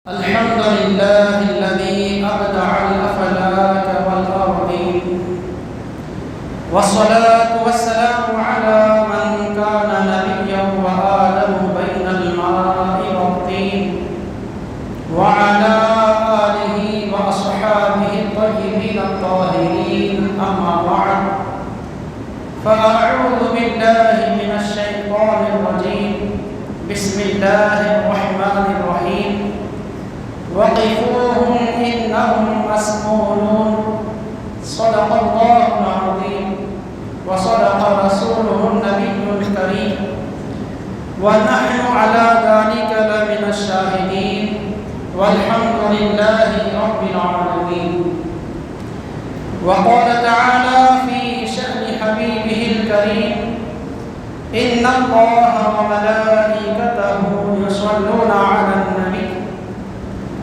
الحمد لله الذي أبدع الأفلاك والأرضين، والصلاة والسلام على من كان نبيا وآدم بين الماء والطين، وعلى آله وأصحابه الطيبين الطاهرين. أما بعد، فأعوذ بالله من الشيطان الرجيم. بسم الله الرحمن الرحيم. وقفوهم إنهم مسؤولون. صدق الله العظيم وصدق رسوله النبي الكريم، ونحن على ذلك لمن الشاهدين، والحمد لله رب العالمين. وقال تعالى في شأن حبيبه الكريم: إن الله وملائكته يصلون على النبي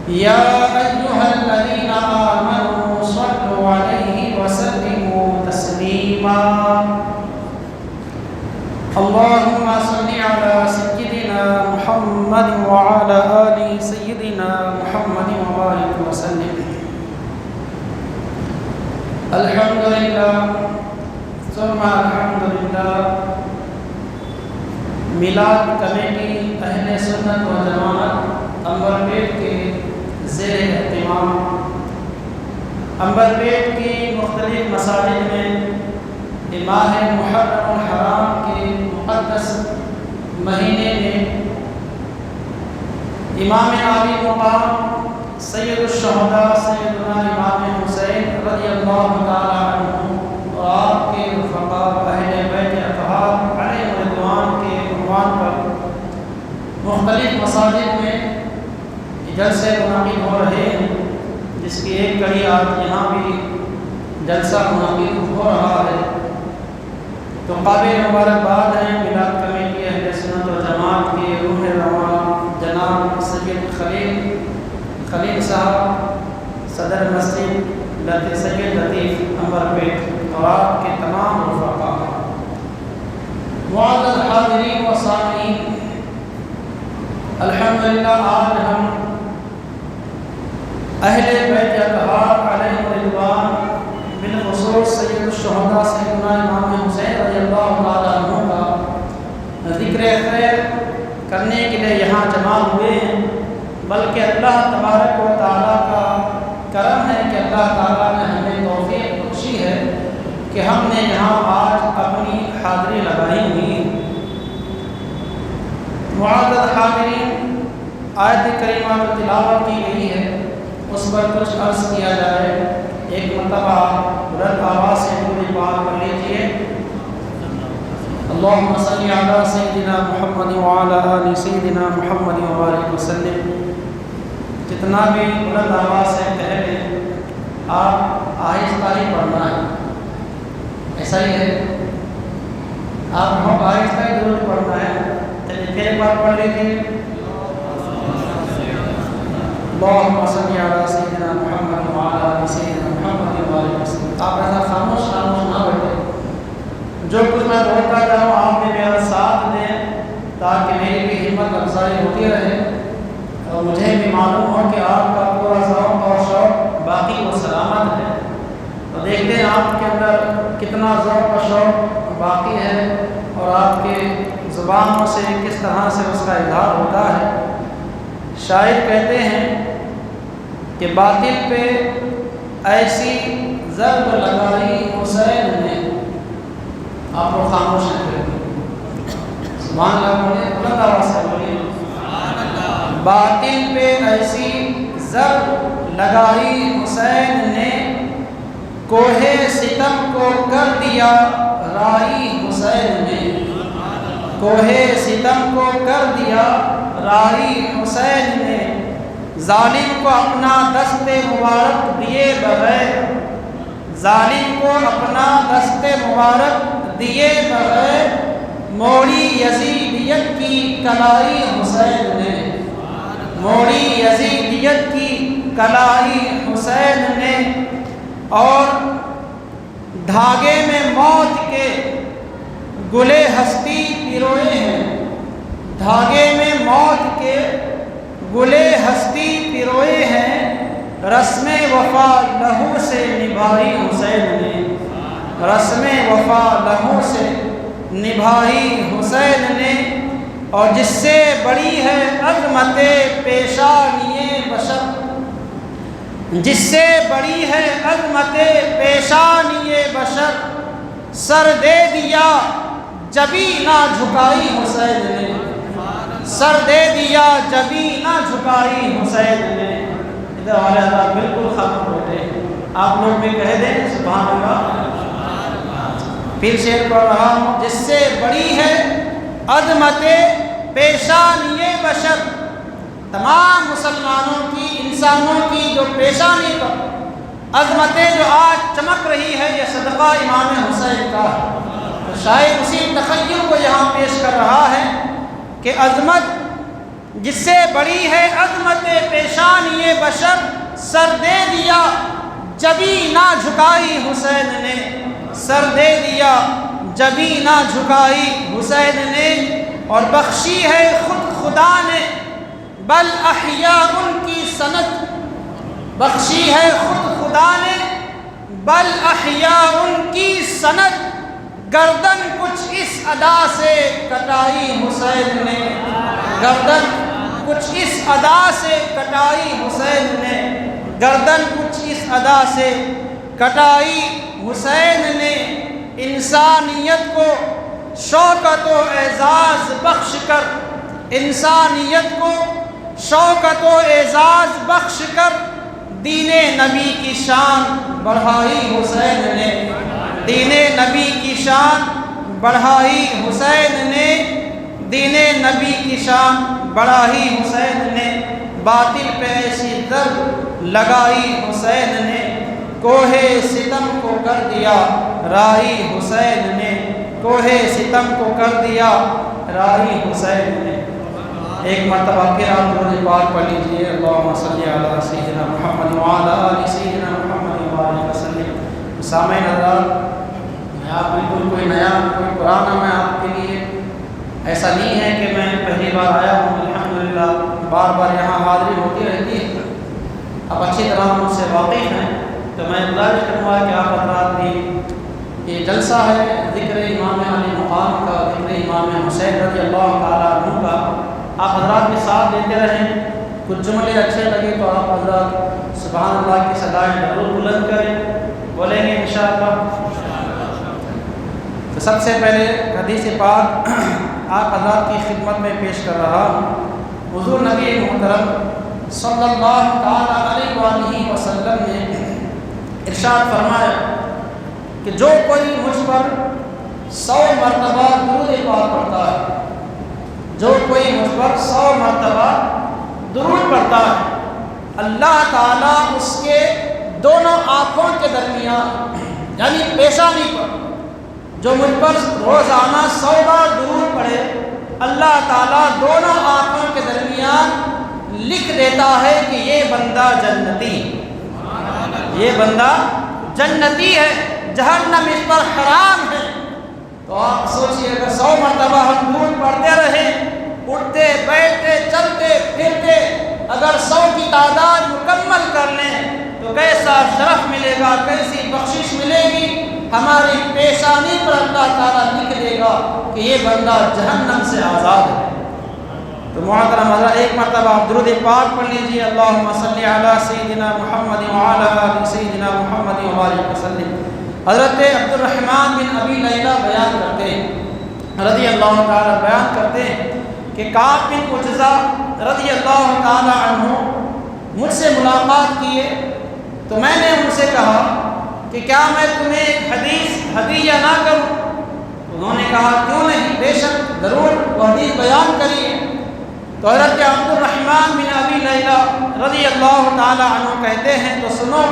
يا أيها الذين آمنوا صلوا عليه وسلموا تسليما. اللهم صل على سيدنا محمد وعلى آل سيدنا محمد وبارك وسلم. الحمد لله ثم الحمد لله. میلاد کمیٹی اہل سنت و جماعت امبرپیٹ کے زیر اہتمام امبرپیٹ کی مختلف مساجد میں ماہ محرم الحرام کے مقدس مہینے میں امام عالی مقام سید الشہداء سیدنا امام حسین رضی اللہ تعالی عنہ اور آپ کے رفقاء اہل بیت اطہار علیہ رضوان کے عنوان پر مختلف مساجد میں جلسے منعقد ہو رہے ہیں، جس کی ایک کڑی آج یہاں بھی جلسہ منعقد ہو رہا ہے، تو قابل مبارکباد ہیں میلاد کمیٹی اہل سنت و جماعت کے روح رواں جناب سید خلیل صاحب، صدر مسجد سید لطیف امبرپیٹ اور آپ کے تمام رفقاء. معزز حاضرین و سامعین، الحمدللہ آج ہم اہل بیت اطہار علیہ رضوان بالخصوص سید الشہداء سیدنا امام حسین رضی اللہ تعالیٰ عنہ کا ذکر خیر کرنے کے لیے یہاں جمع ہوئے ہیں، بلکہ اللہ تبارک و تعالیٰ کا کرم ہے کہ اللہ تعالیٰ نے ہمیں توفیق بخشی ہے کہ ہم نے یہاں آج اپنی حاضری لگائی ہوئی ہے. معزز حاضرین، آیت کریمہ جو تلاوت کی گئی ہے اس پر کچھ عرض کیا جائے. ایک مرتبہ بلند آواز سے پوری بات پڑھ لیجیے. اللہم صلی علی سیدنا محمد وعلی آل سیدنا محمد وبارک وسلم. جتنا بھی بلند آواز سے کہہ لیں، آپ آہستہ ہی پڑھنا ہے، ایسا ہی ہے، آپ ہم آہستہ ہی ضرور پڑھنا ہے. پھر ایک بار پڑھ لیجیے. اللہم صلی علی سیدنا محمد وعلی آل سیدنا محمد وبارک وسلم. آپ ایسا خاموش نہ بیٹھے، جو کچھ میں بولتا جاؤں آپ بھی میرا ساتھ دیں تاکہ میری بھی ہمت افزائی ہوتی رہے اور مجھے بھی معلوم ہو کہ آپ کا پورا ذوق اور شوق باقی و سلامت ہے. تو دیکھتے ہیں آپ کے اندر کتنا ذوق و شوق باقی ہے اور آپ کے زبانوں سے کس طرح سے اس کا اظہار ہوتا ہے. شاعر کہتے ہیں کہ باطل پہ ایسی ضرب لگائی حسین نے. آپ کو خاموش ہے، سبحان اللہ بولے، بلند آواز سے بولیے. باطل پہ ایسی ضرب لگائی حسین نے، کوہ ستم کو کر دیا رائی حسین نے. کوہ ستم کو کر دیا رائی حسین نے. ظالم کو اپنا دست مبارک دیے بغیر، ظالم کو اپنا دست مبارک دیے بغیر موڑی یزیدیت کی کلائی حسین نے. موڑی یزیدیت کی کلائی حسین نے. اور دھاگے میں موت کے گلے ہستی پیروئے ہیں. دھاگے میں موت کے گلے ہستی پروئے ہیں، رسم وفا لہو سے نبھائی حسین نے، رسم وفا لہو سے نبھائی حسین نے، اور جس سے بڑی ہے عظمت پیشانی بشر، جس سے بڑی ہے عظمت پیشانی بشر، سر دے دیا جبھی نہ جھکائی حسین نے، سر دے دیا جبھی نہ جھکائی حسین نے۔ ادھر والے حضرات بالکل خاموش بیٹھے، آپ لوگ بھی کہہ دیں سبحان اللہ۔ پھر شعر پڑھ رہا ہوں، جس سے بڑی ہے عظمت پیشانی بشر، تمام مسلمانوں کی، انسانوں کی جو پیشانی پر عظمتیں جو آج چمک رہی ہے، یہ صدقہ امام حسین کا ہے۔ تو شاعر اسی تخیل کو یہاں پیش کر رہا ہے کہ عظمت جس سے بڑی ہے عظمت پیشانی بشر، سر دے دیا جبھی نہ جھکائی حسین نے، سر دے دیا جبھی نہ جھکائی حسین نے، اور بخشی ہے خود خدا نے بل احیا ان کی سند، بخشی ہے خود خدا نے بل احیا ان کی سند، گردن کچھ اس ادا سے کٹائی حسین نے، گردن کچھ اس ادا سے کٹائی حسین نے، گردن کچھ اس ادا سے کٹائی حسین نے، انسانیت کو شوکت و اعزاز بخش کر، انسانیت کو شوکت و اعزاز بخش کر، دین نبی کی شان بڑھائی حسین نے، دین نبی کی شان بڑھائی حسین نے، دین نبی کی شان بڑھائی حسین نے، باطل پہ ایسی ضرب لگائی حسین نے، کوہ ستم کو کر دیا رائی حسین نے، کوہ ستم کو کر دیا رائی حسین نے۔ ایک مرتبہ پھر آپ درود پاک پڑھ لیجیے، اللہم صلی علی سیدنا محمد وعلی آل سیدنا محمد وبارک وسلم۔ سامعین حضرات، میں آپ بالکل کوئی نیا کوئی پرانا میں آپ کے لیے ایسا نہیں ہے کہ میں پہلی بار آیا ہوں، الحمدللہ بار بار یہاں حاضری ہوتی رہتی ہے، اب اچھی طرح مجھ سے واقف ہیں، تو میں گزارش کروں گا کہ آپ حضرات بھی، یہ جلسہ ہے ذکر امام علی مقام کا، ذکر امام حسین رضی اللہ تعالیٰ عنہ کا، آپ حضرات بھی ساتھ دیتے رہیں، کچھ جملے اچھے لگے تو آپ حضرات سبحان اللہ کی صدائیں ضرور بلند کریں، بولیں گے انشاءاللہ۔ تو سب سے پہلے حدیث پاک آپ حضرات کی خدمت میں پیش کر رہا ہوں۔ حضور نبی محترم صلی اللہ تعالیٰ علیہ وآلہ وسلم نے ارشاد فرمایا کہ جو کوئی مجھ پر 100 مرتبہ درود پاک پڑھتا ہے، جو کوئی مجھ پر 100 مرتبہ درود پڑھتا ہے، اللہ تعالیٰ اس کے دونوں آنکھوں کے درمیان، یعنی پیشانی پر، جو مجھ پر روزانہ 100 بار درود پڑھے، اللہ تعالیٰ دونوں آنکھوں کے درمیان لکھ دیتا ہے کہ یہ بندہ جنتی، یہ بندہ جنتی ہے، جہنم اس پر حرام ہے۔ تو آپ سوچئے اگر 100 مرتبہ ہم درود پڑھتے رہیں، اٹھتے بیٹھتے چلتے پھرتے، اگر 100 کی تعداد مکمل کر لیں تو کیسا شرف ملے گا، کیسی بخشش ملے گی، ہماری پیشانی پر اللہ تعالیٰ لکھ دے گا کہ یہ بندہ جہنم سے آزاد ہے۔ تو محترم حضرات، ایک مرتبہ آپ درود پاک پڑھ لیجیے، اللہم صلی علی سیدنا محمد وعلی آل سیدنا محمد وبارک وسلم۔ حضرت عبد الرحمن بن ابی لیلہ بیان کرتے ہیں، رضی اللہ تعالیٰ بیان کرتے ہیں کہ کعب بن عجزہ رضی اللہ تعالیٰ عنہ مجھ سے ملاقات کیے، تو میں نے ان سے کہا کہ کیا میں تمہیں ایک حدیث ہدیہ نہ کروں؟ انہوں نے کہا کیوں نہیں، بے شک ضرور وہ حدیث بیان کریے۔ تو حضرت عبد الرحمن بن ابی لیلہ رضی اللہ تعالیٰ عنہ کہتے ہیں تو سنو،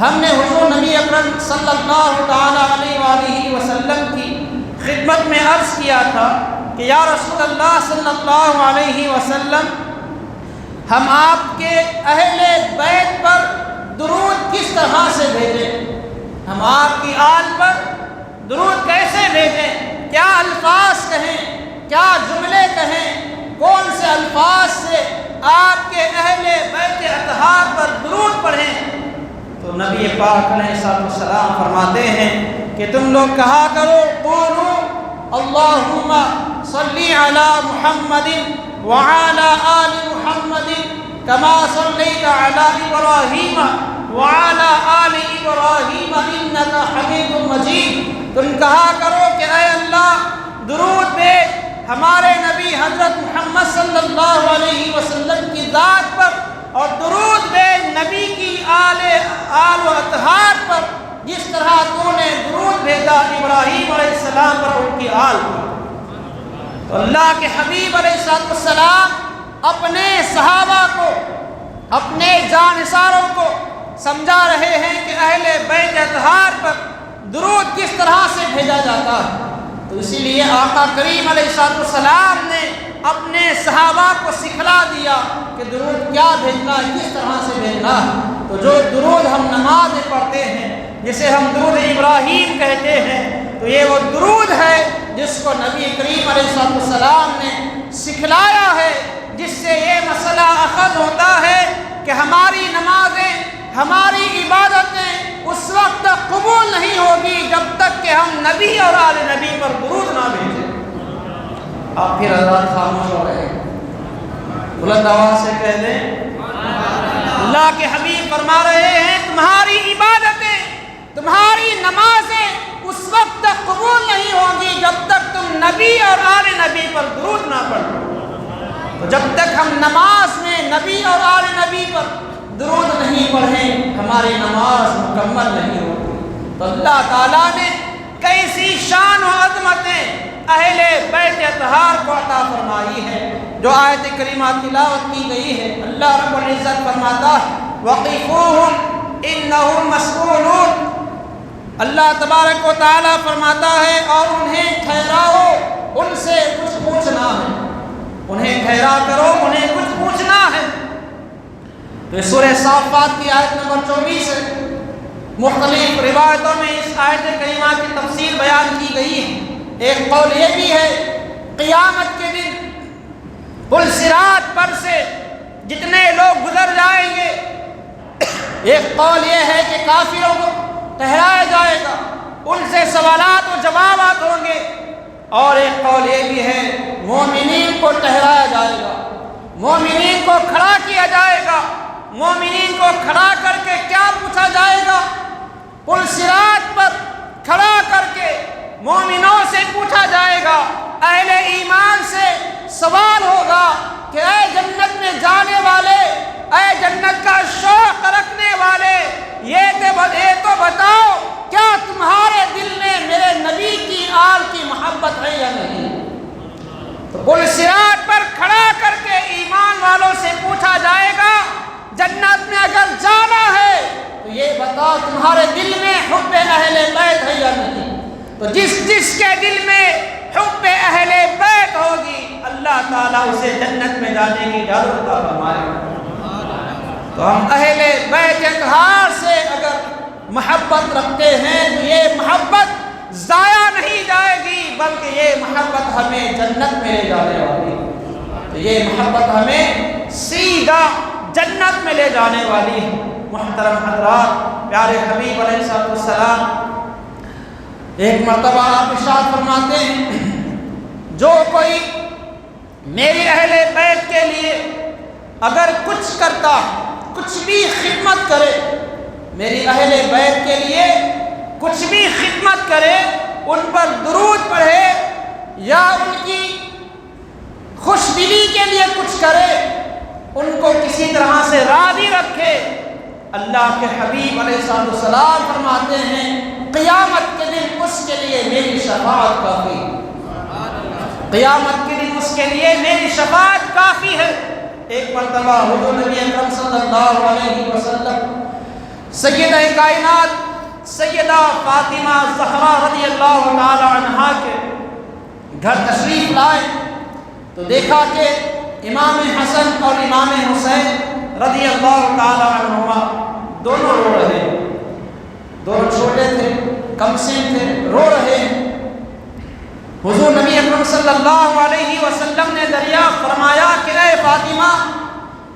ہم نے حضور نبی اکرم صلی اللہ تعالیٰ علیہ وآلہ وسلم کی خدمت میں عرض کیا تھا کہ یا رسول اللہ صلی اللہ علیہ وسلم، ہم آپ کے اہل بیت پر درود کس طرح سے بھیجیں؟ ہم آپ کی آل پر درود کیسے بھیجیں؟ کیا الفاظ کہیں، کیا جملے کہیں، کون سے الفاظ سے آپ کے اہل بیت اطہار پر درود پڑھیں، تو نبی پاک علیہ السلام فرماتے ہیں کہ تم لوگ کہا کرو قولوا اللہم صلی علی محمد وعلی آل محمد کما صلیت علی ابراہیم وعلی آل ابراہیم انک حمید مجید۔ تم کہا کرو کہ اے اللہ درود بھیج ہمارے نبی حضرت محمد صلی اللہ علیہ وسلم کی ذات پر، اور درود بھیج نبی کی آل و اطہار پر جس طرح تو نے درود بھیجا ابراہیم علیہ السلام پر ان کی آل پر۔ تو اللہ کے حبیب علیہ السلام اپنے صحابہ کو، اپنے جانثاروں کو سمجھا رہے ہیں کہ اہل بیت اطہار پر درود کس طرح سے بھیجا جاتا ہے۔ تو اسی لیے آقا کریم علیہ السلام نے اپنے صحابہ کو سکھلا دیا کہ درود کیا بھیجنا ہے، کس طرح سے بھیجنا ہے۔ تو جو درود ہم نماز میں پڑھتے ہیں، جسے ہم درود ابراہیم کہتے ہیں، تو یہ وہ درود ہے جس کو نبی کریم علیہ السلام نے سکھلایا ہے، جس سے یہ مسئلہ اخذ ہوتا ہے کہ ہماری نمازیں، ہماری عبادتیں اس وقت تک قبول نہیں ہوگی جب تک کہ ہم نبی اور آل نبی پر درود نہ بھیجیں۔ آپ پھر حضرات خاموش ہو رہے ہیں، بلند آواز سے کہہ دیں اللہ کے حبیب فرما رہے ہیں تمہاری عبادتیں، تمہاری نمازیں اس وقت تک قبول نہیں ہوگی جب تک تم نبی اور آل نبی پر درود نہ پڑھو۔ تو جب تک ہم نماز میں نبی اور آل نبی پر درود نہیں پڑھیں ہماری نماز مکمل نہیں ہوگی۔ تو اللہ تعالیٰ نے کیسی شان و عظمتیں اہل بیت اطہار کو عطا فرمائی ہے، جو آیت کریمہ تلاوت کی گئی ہے۔ اللہ رب العزت فرماتا ہے وَقِفُوهُمْ إِنَّهُمْ مَسْئُولُونَ۔ اللہ تبارک و تعالیٰ فرماتا ہے اور انہیں ٹھہراؤ، ان سے کچھ پوچھنا ہے، انہیں ٹھہرا کرو، انہیں کچھ پوچھنا ہے۔ تو سورہ صافات کی آیت نمبر 24 ہے، مختلف روایتوں میں اس آیت کریمہ کی تفسیر بیان کی گئی ہے۔ ایک قول یہ بھی ہے قیامت کے دن پل صراط پر سے جتنے لوگ گزر جائیں گے، ایک قول یہ ہے کہ کافروں کو ٹھہرایا جائے گا، ان سے سوالات و جوابات ہوں گے، اور ایک قول یہ بھی ہے مومنین کو ٹھہرایا جائے گا، مومنین کو کھڑا کیا جائے گا۔ مومنین کو کھڑا کر کے کیا پوچھا جائے گا؟ پل صراط پر کھڑا کر کے مومنوں سے پوچھا جائے گا، اہل ایمان سے سوال ہوگا کہ اے جنت میں جانے والے، اے جنت کا شوق رکھنے والے، یہ تو بتاؤ کیا تمہارے دل میں میرے نبی کی آل کی محبت ہے یا نہیں؟ تو پل صراط پر کھڑا کر کے ایمان والوں سے پوچھا جائے گا جنت میں اگر جانا ہے تو یہ بتاؤ تمہارے دل میں حب اہل بیت ہے یا نہیں؟ تو جس کے دل میں حب اہل بیت ہوگی اللہ تعالیٰ اسے جنت میں جانے کی اجازت عطا فرمائے گا۔ تو ہم اہل بیت اطہار سے اگر محبت رکھتے ہیں تو یہ محبت ضائع نہیں جائے گی، بلکہ یہ محبت ہمیں جنت میں لے جانے والی ہے۔ تو یہ محبت ہمیں سیدھا جنت میں لے جانے والی ہے۔ محترم حضرات، پیارے حبیب علیہ السلام ایک مرتبہ آپ ارشاد فرماتے ہیں جو کوئی میری اہل بیت کے لیے اگر کچھ کرتا، کچھ بھی خدمت کرے، میری اہل بیت کے لیے کچھ بھی خدمت کرے، ان پر درود پڑھے یا ان کی خوش دلی کے لیے کچھ کرے، ان کو کسی طرح سے راضی رکھے، اللہ کے حبیب علیہ السلام فرماتے ہیں قیامت کے دن اس کے لیے میری شفاعت کافی، قیامت کے دن اس کے لیے میری شفاعت کافی ہے۔ ایک مرتبہ حضور نبی اکرم صلی اللہ علیہ وسلم سیدہ کائنات سیدہ فاطمہ زہرا رضی اللہ تعالی عنہا کے گھر تشریف لائے تو دیکھا کہ امام حسن اور امام حسین رضی اللہ تعالی عنہما دونوں رو رہے ہیں، دونوں چھوٹے تھے، کم سن تھے، رو رہے ہیں۔ حضور نبی اکرم صلی اللہ علیہ وسلم نے دریافت فرمایا کہ اے فاطمہ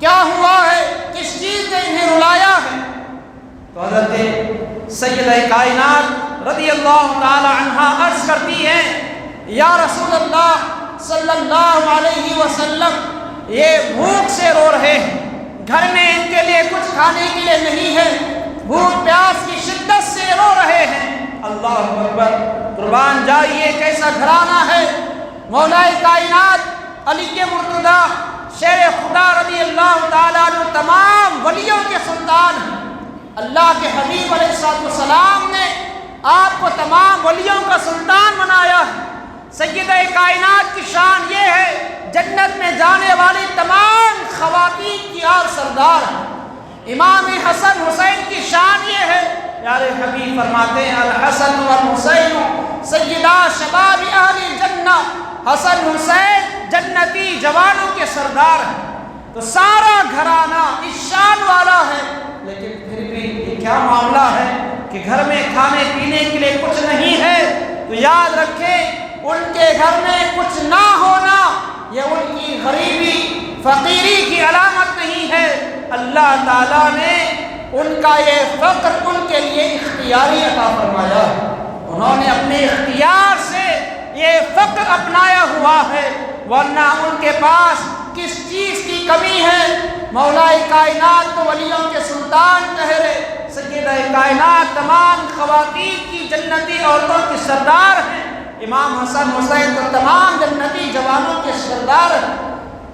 کیا ہوا ہے، کس چیز نے انہیں رلایا ہے؟ تو حضرت سیدہ کائنات رضی اللہ تعالی عنہا عرض کرتی ہیں، یا رسول اللہ صلی اللہ علیہ وسلم، یہ بھوک سے رو رہے ہیں، گھر میں ان کے لیے کچھ کھانے کے لیے نہیں ہے، بھوک پیاس کی شدت سے رو رہے ہیں۔ اللہ اکبر، قربان جائیے کیسا گھرانہ ہے۔ مولا کائنات علی کے مرتضیٰ شیر خدا رضی اللہ تعالیٰ عنہ تمام ولیوں کے سلطان ہیں۔ اللہ کے حبیب علیہ السلام نے آپ کو تمام ولیوں کا سلطان بنایا ہے۔ سیدہ کائنات کی شان یہ ہے، جنت میں جانے والی تمام خواتین کی آپ سردار ہیں۔ امام حسن حسین کی شان یہ ہے، پیارے حبیب فرماتے ہیں، الحسن والحسین سیدہ شباب اہل جنہ، حسن حسین جنتی جوانوں کے سردار ہیں۔ تو سارا گھرانہ اس شان والا ہے، لیکن پھر بھی یہ کیا معاملہ ہے کہ گھر میں کھانے پینے کے لیے کچھ نہیں ہے؟ تو یاد رکھیں، ان کے گھر میں کچھ نہ ہونا یہ ان کی غریبی فقیری کی علامت نہیں ہے۔ اللہ تعالیٰ نے ان کا یہ فقر ان کے لیے اختیاری عطا فرمایا ہے، انہوں نے اپنے اختیار سے یہ فقر اپنایا ہوا ہے، ورنہ ان کے پاس کس چیز کی کمی ہے؟ مولا کائنات تو ولیوں کے سلطان ٹھہرے، سیدہ کائنات تمام خواتین کی جنتی عورتوں کی سردار ہیں، امام حسن حسین تو تمام جنتی جوانوں کے سردار ہیں،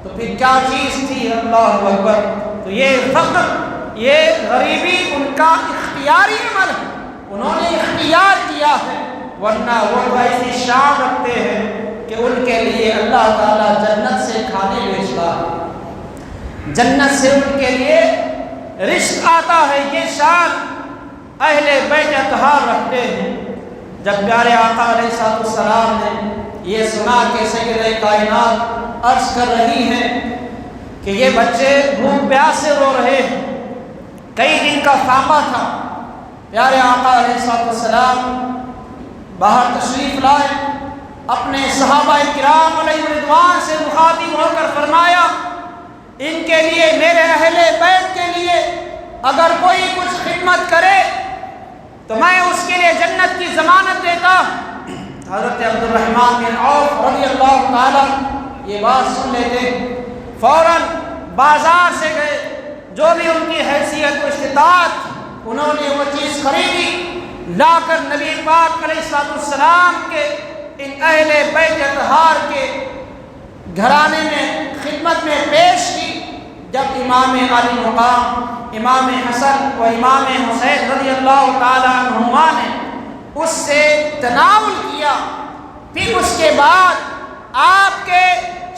تو پھر کیا چیز تھی؟ اللہ اکبر۔ تو یہ فقر، یہ غریبی ان کا اختیاری عمل ہے، انہوں نے اختیار کیا ہے، ورنہ وہ ایسی شان رکھتے ہیں کہ ان کے لیے اللہ تعالیٰ جنت سے کھانے بھیجتا ہے، جنت سے ان کے لیے رزق آتا ہے۔ یہ شان اہل بیت اطہار رکھتے ہیں۔ جب پیارے آقا علیہ السلام نے یہ سنا کہ سیدہ کائنات عرض کر رہی ہیں کہ یہ بچے بھوک پیاس سے رو رہے ہیں، کئی دن کا فاقہ تھا، پیارے آقا علیہ السلام باہر تشریف لائے، اپنے صحابہ کرام علیہ رضوان سے مخاطب ہو کر فرمایا، ان کے لیے، میرے اہل بیت کے لیے اگر کوئی کچھ خدمت کرے تو میں اس کے لیے جنت کی ضمانت دیتا۔ حضرت عبد الرحمن بن عوف رضی اللہ تعالیٰ یہ بات سن لیتے، فوراً بازار سے گئے، جو بھی ان کی حیثیت و استطاعت، انہوں نے وہ چیز خریدی، لا کر نبی پاک علیہ السلام کے ان اہل بیت اطہار کے گھرانے میں خدمت میں پیش کی۔ جب امام علی مقام امام حسن و امام حسین رضی اللہ تعالیٰ عنہما نے اس سے تناول کیا، پھر اس کے بعد آپ کے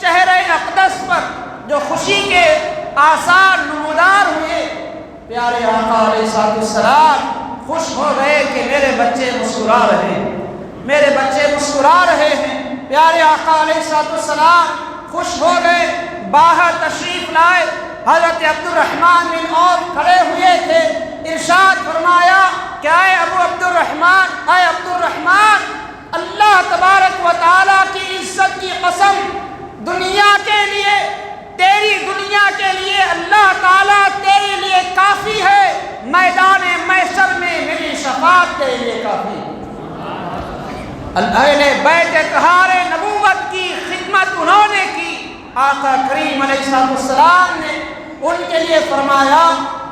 چہرہ اقدس پر جو خوشی کے آثار نمودار ہوئے، پیارے آقا علیہ السلام خوش ہو گئے کہ میرے بچے مسکرا رہے ہیں، میرے بچے مسکرا رہے ہیں۔ پیارے آقا علیہ السلام خوش ہو گئے، باہر تشریف لائے، حضرت عبد الرحمن بن عوف کھڑے ہوئے تھے، ارشاد فرمایا کہ اے ابو عبد الرحمن، اے عبد الرحمن، اللہ تبارک و تعالیٰ کی عزت کی قسم، دنیا کے لیے، تیری دنیا کے لیے اللہ تعالیٰ تیرے لیے کافی ہے، میدان محشر میں میری شفاعت تیرے لیے کافی ہے۔ اہل بیت اطہار نبوت کی خدمت انہوں نے کی، آقا کریم علیہ السلام نے ان کے لیے فرمایا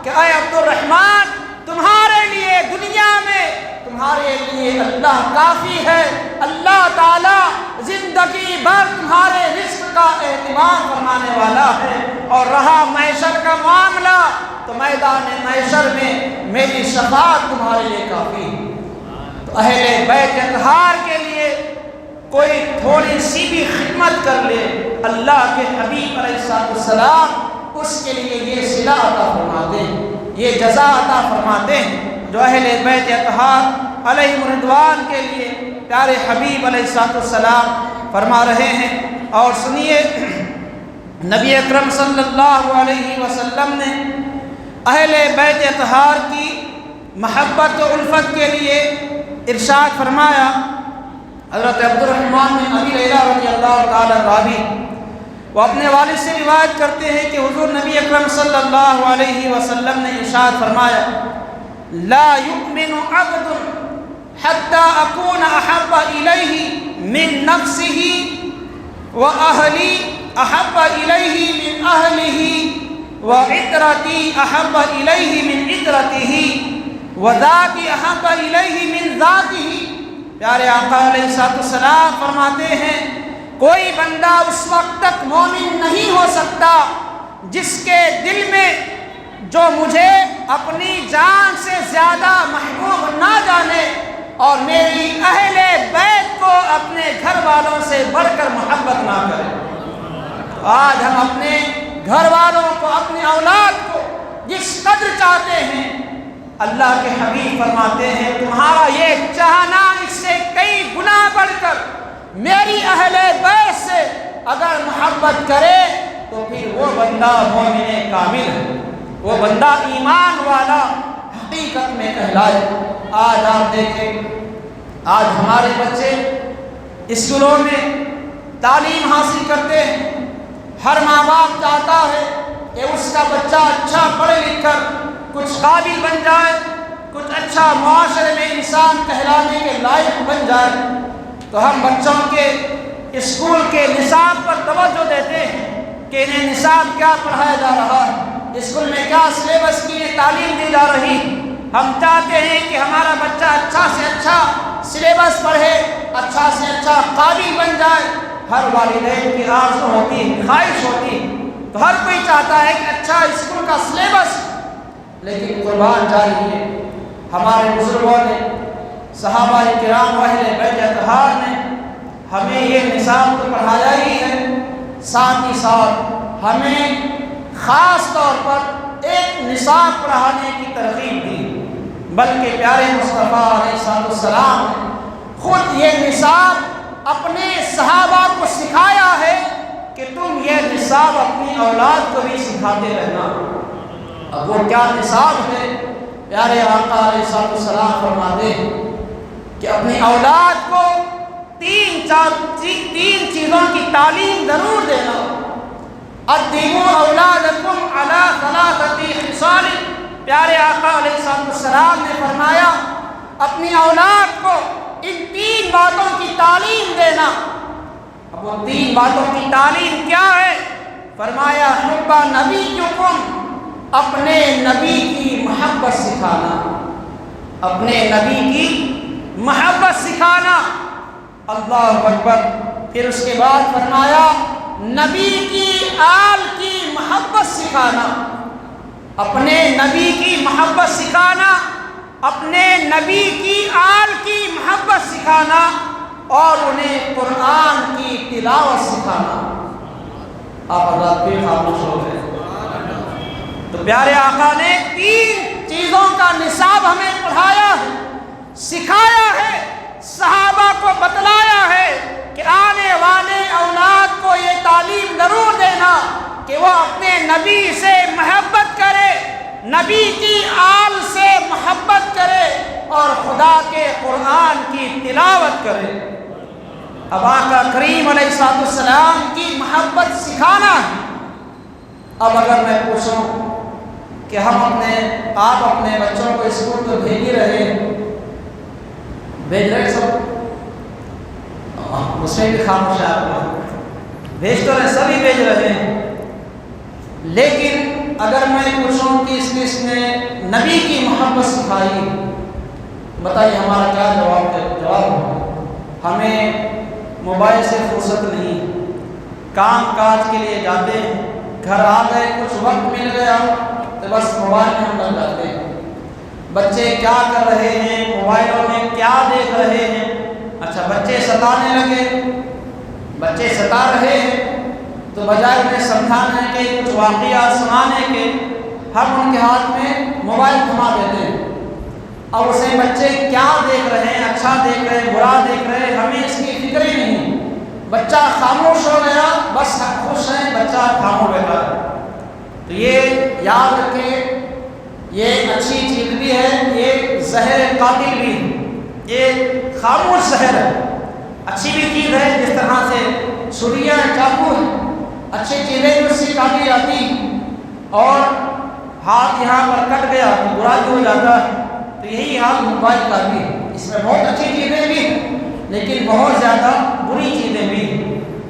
کہ اے عبد الرحمن، تمہارے لیے دنیا میں تمہارے لیے اللہ کافی ہے، اللہ تعالیٰ زندگی بھر تمہارے رزق کا اہتمام فرمانے والا ہے، اور رہا محشر کا معاملہ تو میدان محشر میں میری شفاعت تمہارے لیے کافی ہے۔ تو اہل بیت اطہار کے لیے کوئی تھوڑی سی بھی خدمت کر لے، اللہ کے حبیب علیہ السلام اس کے لیے یہ صلہ عطا فرماتے ہیں، یہ جزا عطا فرماتے ہیں، جو اہل بیت اطہار علیہ رضوان کے لیے پیارے حبیب علیہ السلام فرما رہے ہیں۔ اور سنیے، نبی اکرم صلی اللہ علیہ وسلم نے اہل بیت اطہار کی محبت و الفت کے لیے ارشاد فرمایا، حضرت عبد الرحمن بن ابی لیلہ رضی اللہ تعالیٰ راوی، وہ اپنے والد سے روایت کرتے ہیں کہ حضور نبی اکرم صلی اللہ علیہ وسلم نے ارشاد فرمایا لا یؤمن عبد حتی اکون احب الیہ من نفسہ واہلی احب الیہ من اہلہ وعطرتی احب الیہ من عطرتہ وذاتی احب الیہ من ذاتہ۔ پیارے آقا علیہ السلام فرماتے ہیں کوئی بندہ اس وقت تک مومن نہیں ہو سکتا جس کے دل میں جو مجھے اپنی جان سے زیادہ محبوب نہ جانے اور میری اہل بیت کو اپنے گھر والوں سے بڑھ کر محبت نہ کرے۔ آج ہم اپنے گھر والوں کو، اپنے اولاد کو جس قدر چاہتے ہیں، اللہ کے حبیب فرماتے ہیں تمہارا یہ چاہنا اس سے کئی گنا بڑھ کر میری اہل بیت سے اگر محبت کرے تو پھر وہ بندہ مومن کامل ہے، وہ بندہ ایمان والا حقیقت میں کہلائے۔ آج آپ دیکھیں، آج ہمارے بچے اسکولوں میں تعلیم حاصل کرتے ہیں، ہر ماں باپ چاہتا ہے کہ اس کا بچہ اچھا پڑھ لکھ کر کچھ قابل بن جائے، کچھ اچھا معاشرے میں انسان کہلانے کے لائق بن جائے، تو ہم بچوں کے اسکول کے نصاب پر توجہ دیتے ہیں کہ انہیں نصاب کیا پڑھایا جا رہا ہے، اسکول میں کیا سلیبس کی تعلیم دی جا رہی۔ ہم چاہتے ہیں کہ ہمارا بچہ اچھا سے اچھا سلیبس پڑھے، اچھا سے اچھا قابل بن جائے۔ ہر والدین کی آرزو ہوتی ہے، خواہش ہوتی ہے، تو ہر کوئی چاہتا ہے کہ اچھا اسکول کا سلیبس، لیکن قربان جائیے ہمارے بزرگوں نے، صحابہ کرام اہل بیت اطہار نے ہمیں یہ نصاب تو پڑھایا ہی ہے، ساتھ ہی ساتھ ہمیں خاص طور پر ایک نصاب پڑھانے کی ترغیب دی، بلکہ پیارے مصطفیٰ علیہ السلام نے خود یہ نصاب اپنے صحابہ کو سکھایا ہے کہ تم یہ نصاب اپنی اولاد کو بھی سکھاتے رہنا۔ اب وہ کیا نصاب ہے؟ پیارے آقا علیہ السلام فرماتے ہیں کہ اپنی اولاد کو تین چیزوں کی تعلیم ضرور دینا۔ ادِّبُوا اولادکم علی ثلاثۃ خصال، پیارے آقا علیہ السلام نے فرمایا اپنی اولاد کو ان تین باتوں کی تعلیم دینا۔ اب وہ تین باتوں کی تعلیم کیا ہے؟ فرمایا حب نبیکم، اپنے نبی کی محبت سکھانا، اپنے نبی کی محبت سکھانا۔ اللہ اکبر۔ پھر اس کے بعد فرمایا نبی کی آل کی محبت سکھانا، اپنے نبی کی محبت سکھانا، اپنے نبی کی آل کی محبت سکھانا، اور انہیں قرآن کی تلاوت سکھانا۔ آپ حضرات پھر خاموش ہو گئے۔ تو پیارے آقا نے تین چیزوں کا نصاب ہمیں پڑھایا ہے، سکھایا ہے، صحابہ کو بتلایا ہے کہ آنے والے اولاد کو یہ تعلیم ضرور دینا کہ وہ اپنے نبی سے محبت کرے، نبی کی آل سے محبت کرے اور خدا کے قرآن کی تلاوت کرے۔ اب آقا کریم علیہ السلام کی محبت سکھانا ہے۔ اب اگر میں پوچھوں کہ آپ اپنے بچوں کو اسکول تو بھیج ہی رہے ہیں، بھیج رہے سب، اس میں بھی خاموش ہے، بھیج تو رہے، سبھی بھیج رہے ہیں، لیکن اگر میں پوچھوں کہ اس نے نبی کی محبت سکھائی، بتائیے ہمارا کیا جواب ہوگا؟ ہمیں موبائل سے فرصت نہیں، کام کاج کے لیے جاتے ہیں، گھر آ گئے، کچھ وقت مل گیا تو بس موبائل میں ہم لگ جاتے ہیں۔ بچے کیا کر رہے ہیں، موبائلوں میں کیا دیکھ رہے ہیں؟ اچھا بچے ستانے لگے، بچے ستا رہے ہیں تو بجائے انہیں سمجھانے کے، کچھ واقعات سنانے کے، ہم ان کے ہاتھ میں موبائل تھما دیتے ہیں۔ اور اسے بچے کیا دیکھ رہے ہیں، اچھا دیکھ رہے ہیں، برا دیکھ رہے ہیں، ہمیں اس کی فکر ہی نہیں۔ بچہ خاموش ہو گیا، بس ہم خوش ہیں، بچہ خاموش بیٹھا ہے۔ تو یہ یاد رکھیں، یہ اچھی چیز بھی ہے، یہ زہر قاتل بھی ہے، یہ خاموش زہر ہے، اچھی بھی چیز ہے، جس طرح سے چھریاں چاقو ہے، اچھی چیزیں بھی اس سے کاٹی جاتی اور ہاتھ یہاں پر کٹ گیا تو برا بھی ہو جاتا ہے۔ تو یہی حال موبائل کا بھی ہے، اس میں بہت اچھی چیزیں بھی لیکن بہت زیادہ بری چیزیں بھی۔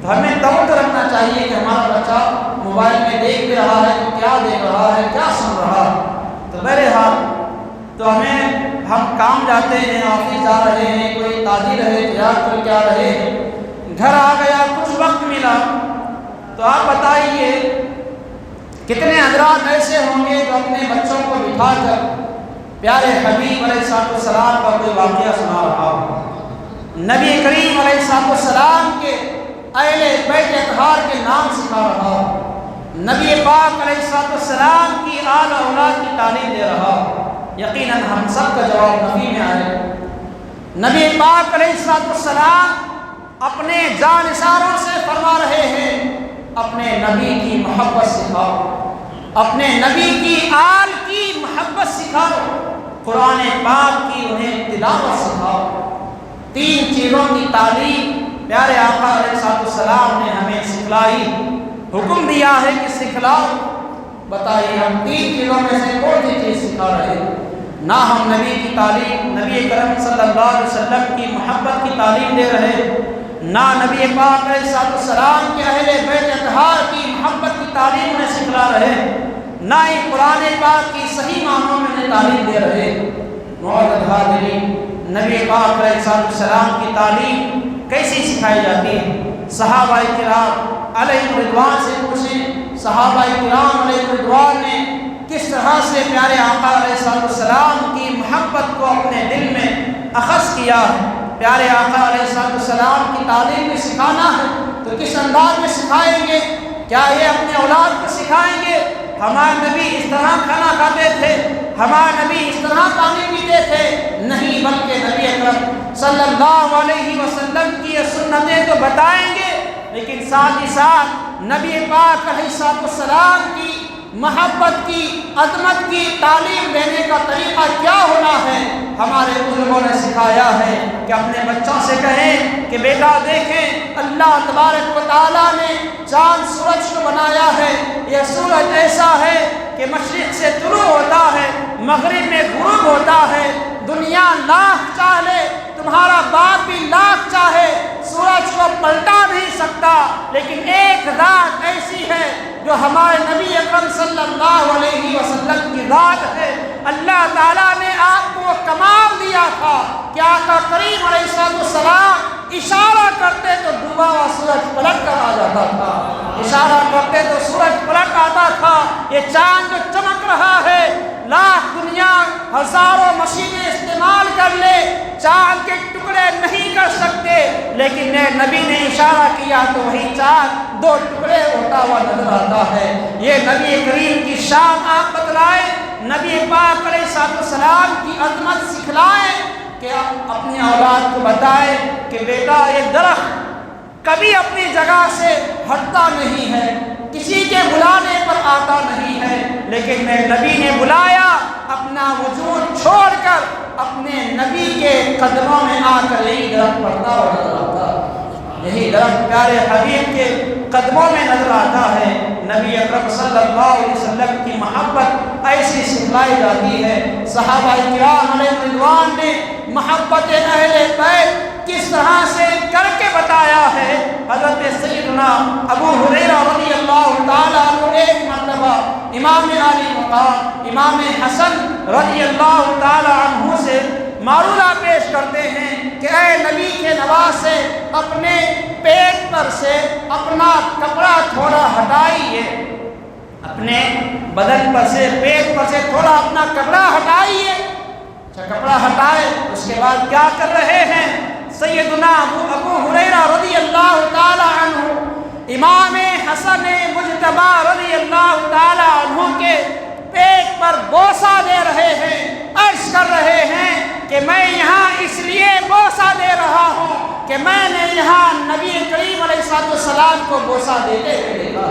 تو ہمیں توقع رکھنا چاہیے کہ ہمارا بچہ موبائل میں دیکھ بھی رہا ہے تو کیا دیکھ رہا ہے، کیا سن رہا ہے۔ تو بہرحال تو ہم کام جاتے ہیں، آفس جا رہے ہیں، کوئی تاجر ہے، تجارت کر کے آ رہے ہیں، گھر آ گیا، کچھ وقت ملا تو آپ بتائیے کتنے حضرات ایسے ہوں گے جو اپنے بچوں کو بٹھا کر پیارے حبیب علیہ السلام کا کوئی واقعہ سنا رہا ہو، نبی کریم علیہ السلام کے اہل بیت اطہار کے نام سکھا رہا ہو، نبی پاک علیہ السلام کی آل اولاد کی تعلیم دے رہا ہو، یقیناً ہم سب کا جواب نبی میں آئے۔ نبی پاک علیہ السلام اپنے جانثاروں سے فرما رہے ہیں اپنے نبی کی محبت سکھاؤ، اپنے نبی کی آل کی محبت سکھاؤ، قرآن پاک کی انہیں تلاوت سکھاؤ۔ تین چیزوں کی تعلیم پیارے آقا علیہ السلام نے ہمیں سکھلائی، حکم دیا ہے کہ سکھلاؤ۔ بتائیے ہم تین چیزوں میں سے کون سی چیز سکھا رہے ہیں؟ نہ ہم نبی کی تعلیم، نبی کرم صلی اللہ علیہ وسلم کی محبت کی تعلیم دے رہے، نہ نبی پاک علیہ السلام کے اہل بیت اطہار کی محبت کی تعلیم انہیں سکھلا رہے، نہ ہی قرآن پاک کی صحیح معنوں میں انہیں تعلیم دے رہے۔ معزز حاضرین، نبی پاک علیہ السلام کی تعلیم کیسی سکھائی جاتی ہے؟ صحابہ کرام علیہ رضوان سے پوچھیں، صحابہ کرام علیہ رضوان نے کس طرح سے پیارے آقا علیہ السلام کی محبت کو اپنے دل میں اخذ کیا ہے۔ پیارے آقا علیہ السلام کی تعلیم میں سکھانا ہے تو کس انداز میں سکھائیں گے؟ کیا یہ اپنے اولاد کو سکھائیں گے ہمارے نبی اس طرح کھانا کھاتے تھے، ہمارے نبی اس طرح پانی پیتے تھے؟ نہیں، بلکہ نبی اکرم صلی اللہ علیہ وسلم کی یہ سنتیں تو بتائیں گے، لیکن ساتھ ہی ساتھ نبی پاک علیہ السلام کی محبت کی، عظمت کی تعلیم دینے کا طریقہ کیا ہونا ہے ہمارے بزرگوں نے سکھایا ہے کہ اپنے بچوں سے کہیں کہ بیٹا دیکھیں اللہ تبارک و تعالیٰ نے چاند سورج کو بنایا ہے، یہ سورج ایسا ہے کہ مشرق سے طلوع ہوتا ہے، مغرب میں غروب ہوتا ہے، دنیا لاکھ چاہے، تمہارا باپ بھی لاکھ چاہے سورج کو پلٹا نہیں سکتا، لیکن ایک ذات ایسی ہے جو ہمارے نبی اکرم صلی اللہ علیہ وسلم کی ذات ہے۔ اللہ تعالیٰ نے آپ کو کمال دیا تھا کہ آقا کریم علیہ السلام اشارہ کرتے تو ڈوبا ہوا سورج پلٹ کر آ جاتا تھا، اشارہ کرتے تو سورج پلٹ آتا تھا۔ یہ چاند جو چمک رہا ہے، لاکھ دنیا ہزاروں مشینیں استعمال کر لے، چاند کے ٹکڑے نہیں کر سکتے، لیکن نبی نے اشارہ کیا تو وہی چاند دو ٹکڑے ہوتا ہوا نظر آتا ہے۔ یہ نبی کریم کی شان آپ بتلائیں، نبی پاک علیہ السلام کی عظمت سکھلائیں کہ آپ اپنی اولاد کو بتائیں کہ بیٹا یہ درخت کبھی اپنی جگہ سے ہٹتا نہیں ہے، کسی کے بلانے پر آتا نہیں ہے، لیکن میں نبی نے بلایا، اپنا وجود چھوڑ کر اپنے نبی کے قدموں میں آ کر یہی درخت پڑتا ہوا نظر آتا ہے، یہی درخت پیارے حبیب کے قدموں میں نظر آتا ہے۔ نبی اکرم صلی اللہ علیہ وسلم کی محبت ایسی سکھلائی جاتی ہے۔ صحابہ کرام علیہ رضوان نے محبت اہل بیت کس طرح سے کر کے بتایا ہے۔ حضرت سیدنا ابو ہریرہ رضی اللہ تعالیٰ عنہ ایک مرتبہ امام علی مقام امام حسن رضی اللہ تعالیٰ عنہ سے معروضہ پیش کرتے ہیں کہ اے نبی کے نواسے، اپنے پیٹ پر سے اپنا کپڑا تھوڑا ہٹائیے، اپنے بدن پر سے، پیٹ پر سے تھوڑا اپنا کپڑا ہٹائیے۔ اچھا، کپڑا ہٹائے، اس کے بعد کیا کر رہے ہیں؟ سیدنا ابو ہریرہ رضی اللہ تعالی عنہ امام حسن مجتبی رضی اللہ تعالی عنہ کے پیٹ پر بوسہ دے رہے ہیں، عرض کر رہے ہیں کہ میں یہاں اس لیے بوسہ دے رہا ہوں کہ میں نے یہاں نبی کریم علیہ السلام کو بوسہ دیتے ہوئے دیکھا،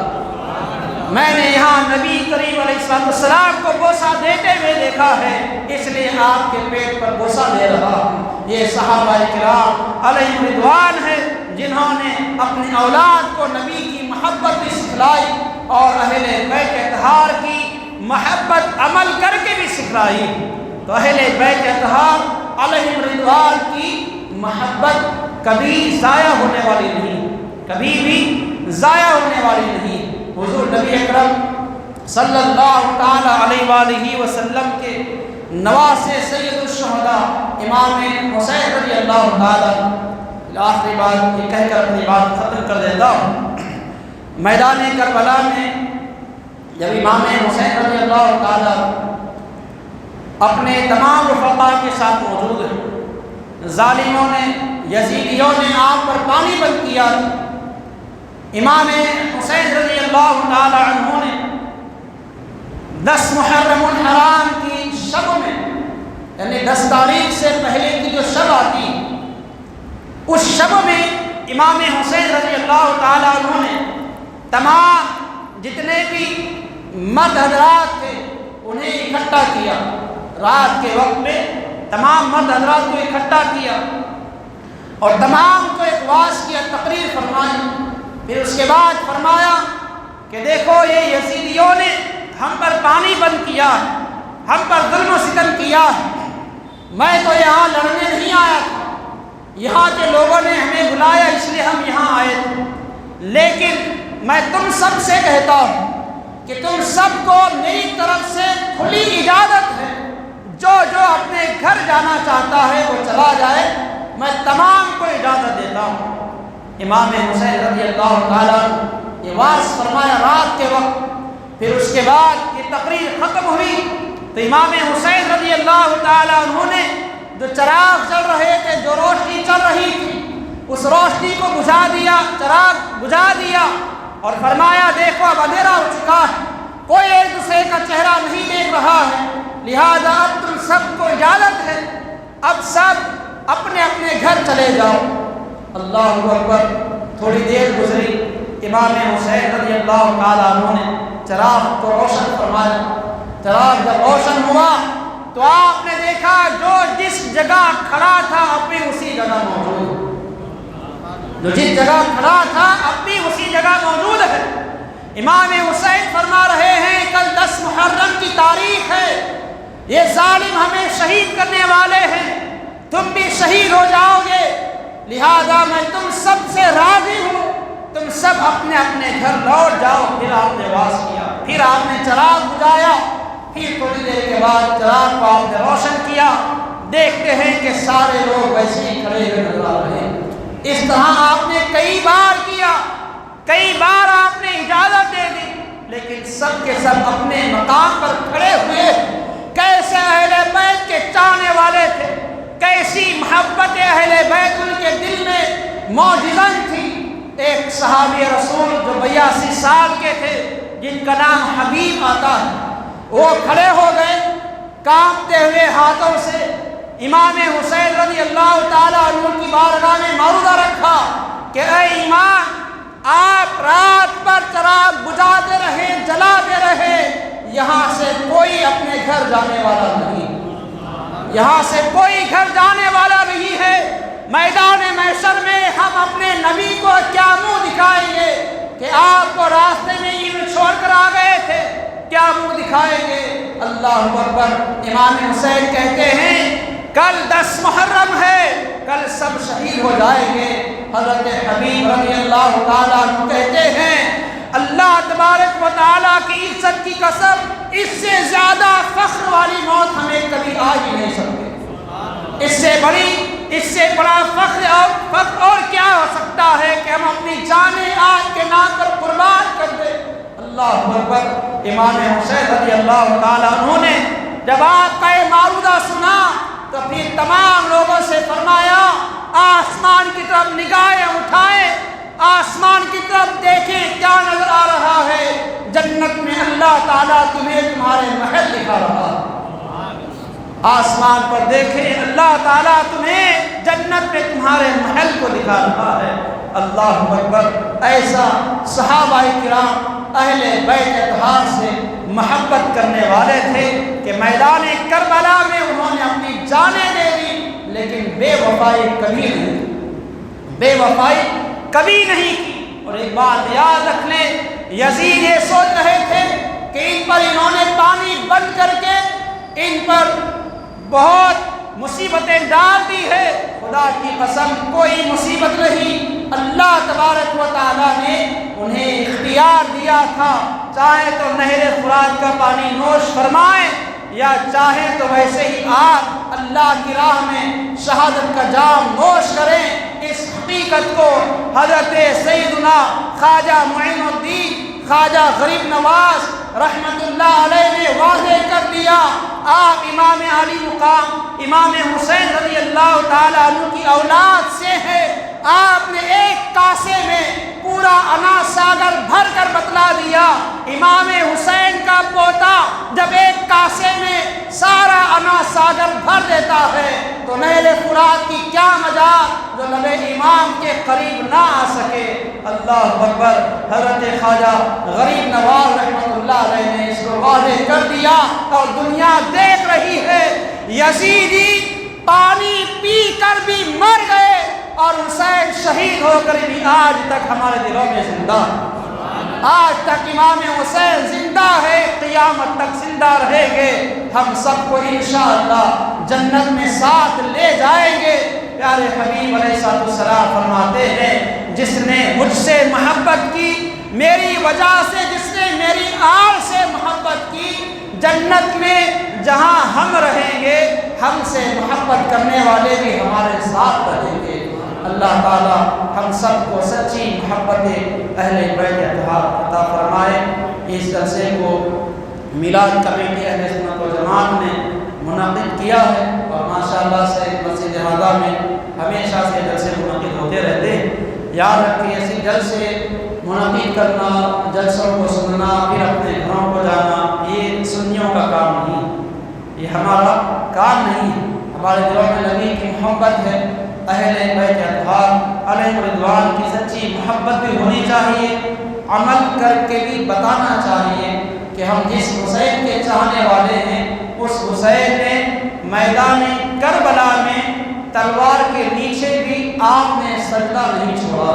میں نے یہاں نبی کریم علیہ السلام کو بوسہ دیتے ہوئے دیکھا ہے، اس لیے آپ کے پیٹ پر بوسہ دے رہا ہوں۔ یہ صحابہ کرام علیہ رضوان ہے جنہوں نے اپنی اولاد کو نبی کی محبت بھی سکھلائی اور اہل بیت اطہار کی محبت عمل کر کے بھی سکھلائی۔ تو اہل بیت اطہار علیہم رضوان کی محبت کبھی ضائع ہونے والی نہیں، کبھی بھی ضائع ہونے والی نہیں۔ حضور نبی اکرم صلی اللہ تعالی علیہ وآلہ وسلم کے نواسے سید الشہداء امام حسین رضی اللہ تعالی، آخری بات یہ کہہ کر اپنی بات ختم کر دیتا ہوں۔ میدان کربلا میں جب امام حسین رضی اللہ تعالی اپنے تمام رفقاء کے ساتھ موجود ہیں، ظالموں نے، یزیدیوں نے آپ پر پانی بند کیا، امام حسین رضی اللہ تعالی عنہ نے 10 محرم الحرام کی شب میں، یعنی 10 تاریخ سے پہلے کی جو شب آتی، اس شب میں امام حسین رضی اللہ تعالی عنہ نے تمام جتنے بھی مرد حضرات تھے انہیں اکٹھا کیا، رات کے وقت میں تمام مرد حضرات کو اکٹھا کیا اور تمام کو ایک واعظ کیا، تقریر فرمائی۔ پھر اس کے بعد فرمایا کہ دیکھو یہ یزیدیوں نے ہم پر پانی بند کیا، ہم پر ظلم و ستم کیا، میں تو یہاں لڑنے نہیں آیا تھا، یہاں کے لوگوں نے ہمیں بلایا اس لیے ہم یہاں آئے تھے، لیکن میں تم سب سے کہتا ہوں کہ تم سب کو میری طرف سے کھلی اجازت ہے، جو جو اپنے گھر جانا چاہتا ہے وہ چلا جائے، میں تمام کو اجازت دیتا ہوں۔ امام حسین رضی اللہ تعالیٰ یہ واعظ فرمایا رات کے وقت، پھر اس کے بعد یہ تقریر ختم ہوئی تو امام حسین رضی اللہ تعالیٰ عنہ نے جو چراغ چل رہے تھے، جو روشنی چل رہی تھی، اس روشنی کو بجھا دیا، چراغ بجھا دیا اور فرمایا دیکھو اب اندھیرا ہو چکا ہے، کوئی ایک دوسرے کا چہرہ نہیں دیکھ رہا ہے، لہذا اب تم سب کو اجازت ہے، اب سب اپنے اپنے گھر چلے جاؤ۔ اللہ اکبر۔ تھوڑی دیر گزری، امام حسین رضی اللہ تعالیٰ عنہ نے چراغ کو روشن فرمایا، چراغ جب روشن ہوا تو آپ نے دیکھا جو جس جگہ کھڑا تھا اب بھی اسی جگہ موجود، جو جس جگہ کھڑا تھا اب بھی اسی جگہ موجود ہے۔ امام حسین فرما رہے ہیں کل 10 محرم کی تاریخ ہے، یہ ظالم ہمیں شہید کرنے والے ہیں، تم بھی شہید ہو جاؤ گے، لہذا میں تم سب سے راضی ہوں، تم سب اپنے اپنے گھر لوٹ جاؤ۔ پھر آپ نے واعظ کیا، پھر آپ نے چراغ بجھایا، پھر تھوڑی دیر کے بعد چراغ کو آپ نے روشن کیا، دیکھتے ہیں کہ سارے لوگ ویسے ہی کھڑے ہوئے نظر آ رہے ہیں۔ اس طرح آپ نے کئی بار کیا، کئی بار آپ نے اجازت دے دی، لیکن سب کے سب اپنے مقام پر کھڑے ہوئے۔ کیسے اہل بیت کے چاہنے والے تھے، کیسی محبت اہل بیت ان کے دل میں موجزن تھی۔ ایک صحابی رسول جو 82 سال کے تھے، جن کا نام حبیب آتا ہے، وہ کھڑے ہو گئے کانپتے ہوئے ہاتھوں سے، امام حسین رضی اللہ تعالیٰ عنہ کی بارگاہ میں معروضہ رکھا کہ اے امام، آپ رات پر چراغ بجھاتے رہے، جلاتے رہے، یہاں سے کوئی اپنے گھر جانے والا نہیں، یہاں سے کوئی گھر جانے والا نہیں ہے۔ میدان محشر میں ہم اپنے نبی کو کیا منہ دکھائیں گے کہ آپ کو راستے میں ہی چھوڑ کر آ گئے تھے، کیا منہ دکھائیں گے؟ اللہ اکبر۔ امام حسین کہتے ہیں کل 10 محرم ہے، کل سب شہید ہو جائیں گے۔ حضرت حبیب رضی اللہ تعالیٰ عنہ کہتے ہیں اللہ تبارک و تعالیٰ کی عزت کی قسم، اس سے زیادہ فخر والی موت ہمیں کبھی آ ہی نہیں سکتی۔ اس سے بڑا فخر اور کیا ہو سکتا ہے کہ ہم اپنی جانیں آج کے نام پر قربان کر دیں۔ اللہ اکبر۔ امام حسین رضی اللہ تعالیٰ عنہ نے جب آپ کا یہ معروضہ سنا تو پھر تمام لوگوں سے فرمایا آسمان کی طرف نگاہیں اٹھائیں، آسمان کی طرف دیکھیں کیا نظر آ رہا ہے، جنت میں اللہ تعالیٰ تمہیں تمہارے محل دکھا رہا ہے۔ آسمان پر دیکھیں، اللہ تعالیٰ تمہیں جنت میں تمہارے محل کو دکھا رہا ہے۔ اللہ اکبر۔ ایسا صحابہ کرام اہل بیت اطہار سے محبت کرنے والے تھے کہ میدان کربلا میں انہوں نے اپنی جانیں دے دی، لیکن بے وفائی کبھی نہیں، بے وفائی کبھی نہیں کی۔ اور ایک بات یاد رکھ لیں، یزید یہ سوچ رہے تھے کہ ان پر انہوں نے پانی بند کر کے ان پر بہت مصیبتیں ڈال دی ہے۔ خدا کی قسم کوئی مصیبت نہیں، اللہ تبارک و تعالیٰ نے انہیں اختیار دیا تھا، چاہے تو نہر فرات کا پانی نوش فرمائیں یا چاہے تو ویسے ہی آپ اللہ کی راہ میں شہادت کا جام نوش کریں۔ اس حقیقت کو حضرت سیدنا خواجہ معین الدین خواجہ غریب نواز رحمت اللہ علیہ نے واضح کر دیا۔ آپ امام علی مقام امام حسین رضی اللہ تعالیٰ عنہ کی اولاد سے ہیں، آپ نے ایک کاسے میں پورا انا ساگر بھر کر بتلا دیا۔ امام حسین کا پوتا جب ایک کاسے میں سارا انا ساگر بھر دیتا ہے تو نہر فرات کی کیا مجال جو لب امام کے قریب نہ آ سکے۔ اللہ اکبر۔ حضرت خواجہ غریب نواز رحمۃ اللہ علیہ نے اس کو واضح کر دیا اور دنیا دیکھ رہی ہے۔ یزیدی پانی پی کر بھی مر گئے اور حسین شہید ہو کر بھی آج تک ہمارے دلوں میں زندہ ہے۔ آج تک امام حسین زندہ ہے، قیامت تک زندہ رہیں گے۔ ہم سب کو انشاءاللہ جنت میں ساتھ لے جائیں گے۔ پیارے حبیب علیہ السلام فرماتے ہیں، جس نے مجھ سے محبت کی، میری وجہ سے جس نے میری آل سے محبت کی، جنت میں جہاں ہم رہیں گے ہم سے محبت کرنے والے بھی ہمارے ساتھ رہیں گے۔ اللہ تعالیٰ ہم سب کو سچی محبت اہل بیت اطہار عطا فرمائے۔ اس جلسے کو میلاد کمیٹی اہل سنت و جماعت نے منعقد کیا ہے اور ماشاءاللہ سے مسجد ہادہ میں ہمیشہ سے جلسے منعقد ہوتے رہتے ہیں۔ یاد رکھیں ایسے جلسے منعقد کرنا، جلسوں کو سننا، پھر اپنے گھروں کو جانا، یہ سنیوں کا کام نہیں، یہ ہمارا کام نہیں ہے۔ ہمارے دلوں میں نبی کی محبت ہے، اہل بیت اطہار علیہ رضوان کی سچی محبت بھی ہونی چاہیے، عمل کر کے بھی بتانا چاہیے کہ ہم جس حسین کے چاہنے والے ہیں اس حسین نے میدان کربلا میں تلوار کے نیچے بھی آپ نے سجدہ نہیں چھوڑا،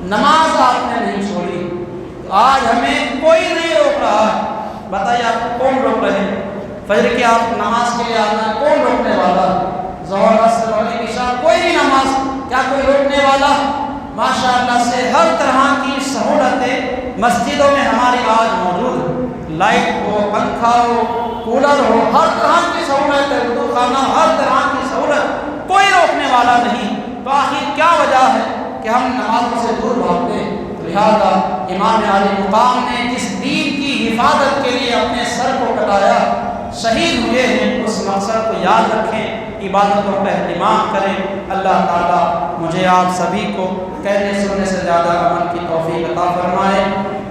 نماز آپ نے نہیں چھوڑی۔ آج ہمیں کوئی نہیں روک رہا ہے، بتائیے آپ کو کون روک رہے ہیں؟ فجر کی آپ نماز کے لیے آنا کون روکنے والا؟ ظہر عصر مغرب عشاء کوئی بھی نماز کیا کوئی روکنے والا؟ ماشاءاللہ سے ہر طرح کی سہولتیں مسجدوں میں ہماری آج موجود ہیں، لائٹ ہو، پنکھا ہو، کولر ہو، ہر طرح کی سہولت ہے، اردو خانہ، ہر طرح کی سہولت، کوئی روکنے والا نہیں۔ تو آخر کیا وجہ ہے کہ ہم نمازوں سے دور بھاگتے ہیں؟ لہذا امام علی مقام نے جس دین کی حفاظت کے لیے اپنے سر کو کٹایا، شہید ہوئے ہیں، اس مقصد کو یاد رکھیں، عبادتوں کا اہتمام کریں۔ اللہ تعالیٰ مجھے آپ سبھی کو کہنے سننے سے زیادہ عمل کی توفیق عطا فرمائے۔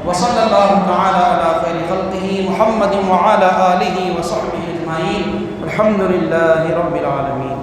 وصلی اللہ تعالی علی خیر خلقہ محمد وعلی آلہ وصحبہ اجمعین، الحمد للہ رب العالمین۔